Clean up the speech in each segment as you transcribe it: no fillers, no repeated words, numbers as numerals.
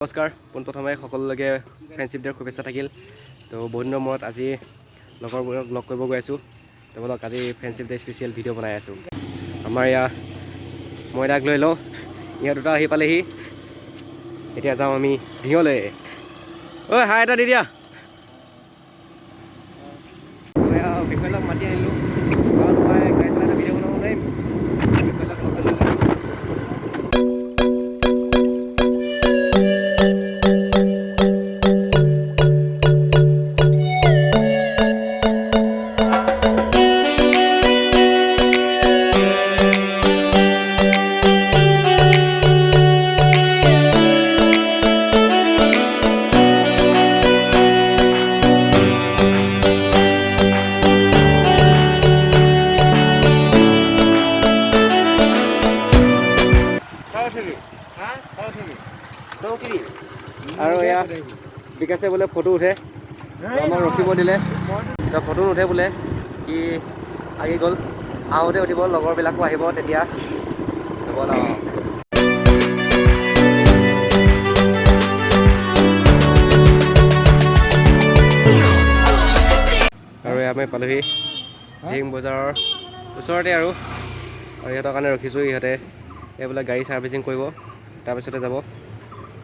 নমস্কাৰ পোনপ্ৰথমে সকলোলৈকে ফ্ৰেণ্ডশ্বিপ ডে'ৰ শুভেচ্ছা থাকিল। তো বহু দিনৰ মূৰত আজি লগৰবোৰক লগ কৰিব গৈ আছোঁ। তো বলক আজি ফ্ৰেণ্ডশ্বিপ ডে' স্পেচিয়েল ভিডিঅ' বনাই আছোঁ। আমাৰ ইয়াত মই তাক লৈ লওঁ, ইয়াত দুটা আহি পালেহি। এতিয়া যাওঁ আমি ঢিঙলৈ। ঐ হাই এটা দি দিয়া। বিষয়বিলাক মাতি আনিলোঁ আৰু মই গাড়ী চলাই ভিডিঅ' বনাব নোৱাৰিম। বিষয়বিলাক লগ ল'লোঁ। আৰু এয়া বিকাশে বোলে ফটো উঠে, আমাক ৰখিব দিলে। এতিয়া ফটো নুঠে বোলে, সি আগি গ'ল। আহোঁতে উঠিব, লগৰবিলাকো আহিব তেতিয়া ব'ল। আৰু আমি পালোহি ঢিং বজাৰৰ ওচৰতে আৰু ইহঁতৰ কাৰণে ৰখিছোঁ। ইহঁতে এইবিলাক গাড়ী ছাৰ্ভিচিং কৰিব, তাৰপিছতে যাব।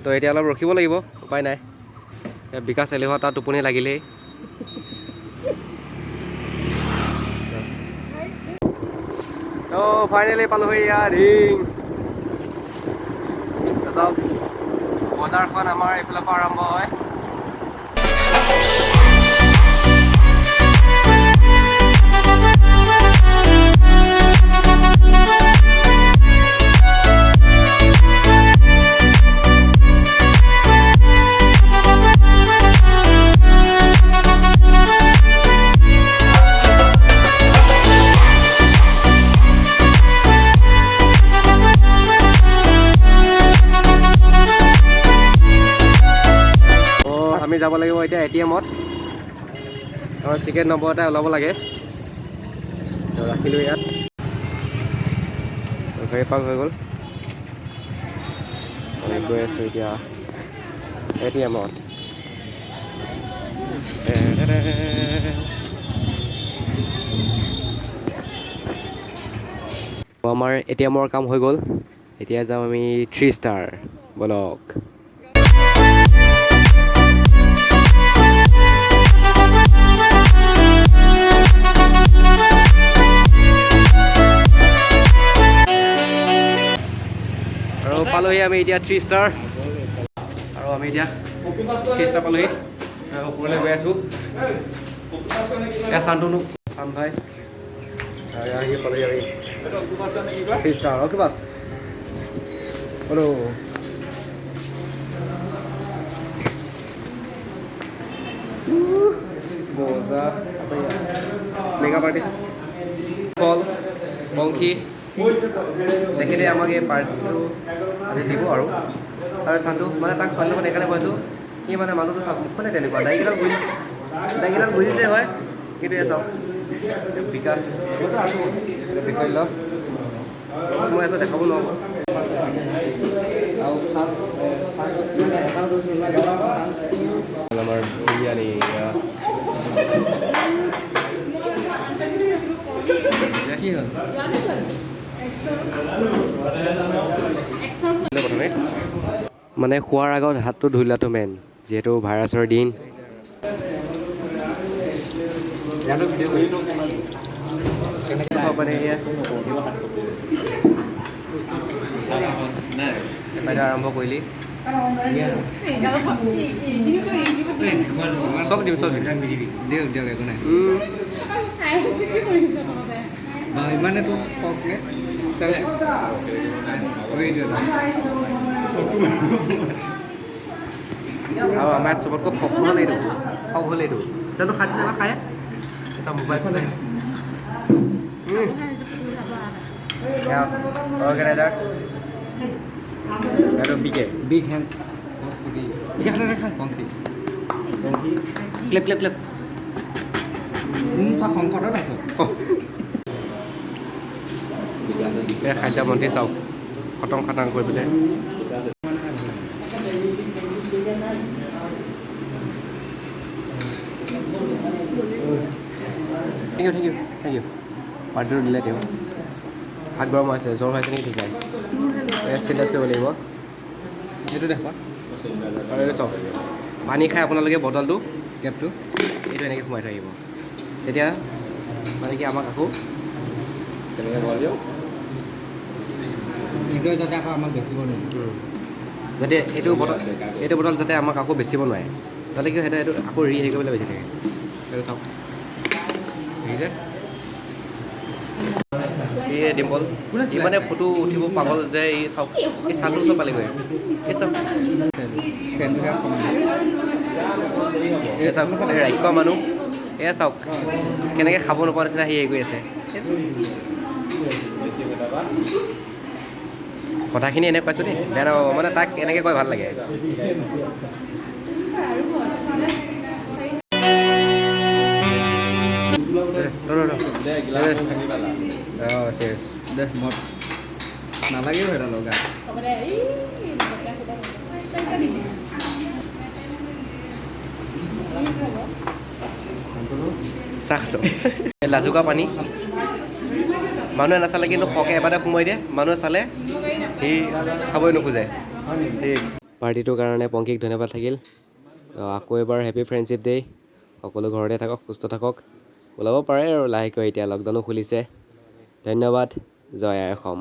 তো এতিয়া অলপ ৰখিব লাগিব, উপায় নাই। বিকাশ এলেহুৱা, তাৰ টোপনি লাগিলেই। তো ফাইনেলি পালোহি ইয়াত ঢিং। বজাৰখন আমাৰ এইফালৰ পৰা আৰম্ভ হয়। আমি যাব লাগিব এতিয়া ATM-ত। আমাৰ টিকেট নম্বৰ এটা ওলাব লাগে, ৰাখিলোঁ ইয়াত। ভেৰিফাই হৈ গ'ল। আমি গৈ আছোঁ এতিয়া ATM-ত। আমাৰ ATM-ৰ কাম হৈ গ'ল। এতিয়া যাম আমি 3 ষ্টাৰ, বলক। আৰু পালোহি আমি এতিয়া 3 ষ্টাৰ। আৰু আমি এতিয়া 3 ষ্টাৰ পালোহি। ওপৰলৈ গৈ আছোঁ। এয়া চান্তনু চান ভাই আহি পালোহি আমি 3 ষ্টাৰ। Okay bus hello'. মজা মেকআপ আৰ্টিষ্ট কল বংশী দেখিলে আমাক এই পাৰ্টিটো আজি দিব। আৰু চান্তু মানে তাক ছোৱালী লগত এইকাৰণে কৈছোঁ, সি মানে মানুহটো চাওক মুখখনে তেনেকুৱা, দাইকেইডাল বুজিছে হয়, কিন্তু এয়া চাওক বিকাশ বিষয় লওক। মই আছোঁ দেখাব নোৱাৰোঁ। আমাৰ বিৰিয়ানী কি হ'ল প্ৰথমে মানে খোৱাৰ আগত হাতটো ধুই লোৱাটো মেইন, যিহেতু ভাইৰাছৰ দিন। আৰম্ভ কৰিলি চব দিম দিয়ক দিয়ক, একো নাই। ইমানেতো আৰু আমাৰ ইয়াত চবতকৈ শখ হ'ল এইটো, জানো খাই খাই চব মোবাইল চলাই অৰ্গেনাইজাৰ বিগ হেণ্ডছ ক্লেপ ক্লেপ ক্লেপ। তই সংকটত আছ। খাদ্য মন্ত্ৰী চাওক খতম খাটাং কৰি পেলাই। থেংক ইউ পাৰ্টিটো দিলে তেওঁ হাত গৰম হৈছে জ্বৰ হৈছে নেকি ঠিক নাই চিৰিয়াছ কৰিব লাগিব এইটো দেখুৱা আৰু এইটো চাওক পানী খাই আপোনালোকে বটলটো কেপটো এইটো এনেকৈ সোমাই থৈ আহিব তেতিয়া মানে কি আমাক আকৌ তেনেকৈ বল দিওঁ যাতে আকৌ আমাক বেচিব নোৱাৰে যাতে এইটো বটল যাতে আমাক আকৌ বেচিব নোৱাৰে তাতে কি সেইটো আকৌ ৰি হেৰি কৰিবলৈ বেছি থাকে সেইটো চাওক দেখিছে এই ডিম্পল ই মানে ফটো উঠিব পাগল যে এই চাওক এই চালটো চব পালেগৈ এই চাওক ৰাক্ষস মানুহ এয়া চাওক কেনেকৈ খাব নোপোৱা নিচিনা সি হেৰি কৰি আছে কথাখিনি এনে পাইছোঁ দেই বেয়া নাপাব মানে তাক এনেকৈ কৈ ভাল লাগে নালাগেও এটা লগা চাহ খাইছোঁ লাজুকা পানী মানুহে নাচালে কিন্তু খকে এবাৰতে সোমাই দিয়ে মানুহে চালে সি খাবই নোখোজে ঠিক পাৰ্টিটোৰ কাৰণে পংকিক ধন্যবাদ থাকিল আকৌ এবাৰ হেপী ফ্ৰেণ্ডশ্বিপ ডে' সকলো ঘৰতে থাকক সুস্থ থাকক ওলাব পাৰে আৰু লাহেকৈ এতিয়া লকডাউনো খুলিছে ধন্যবাদ জয় আই অসম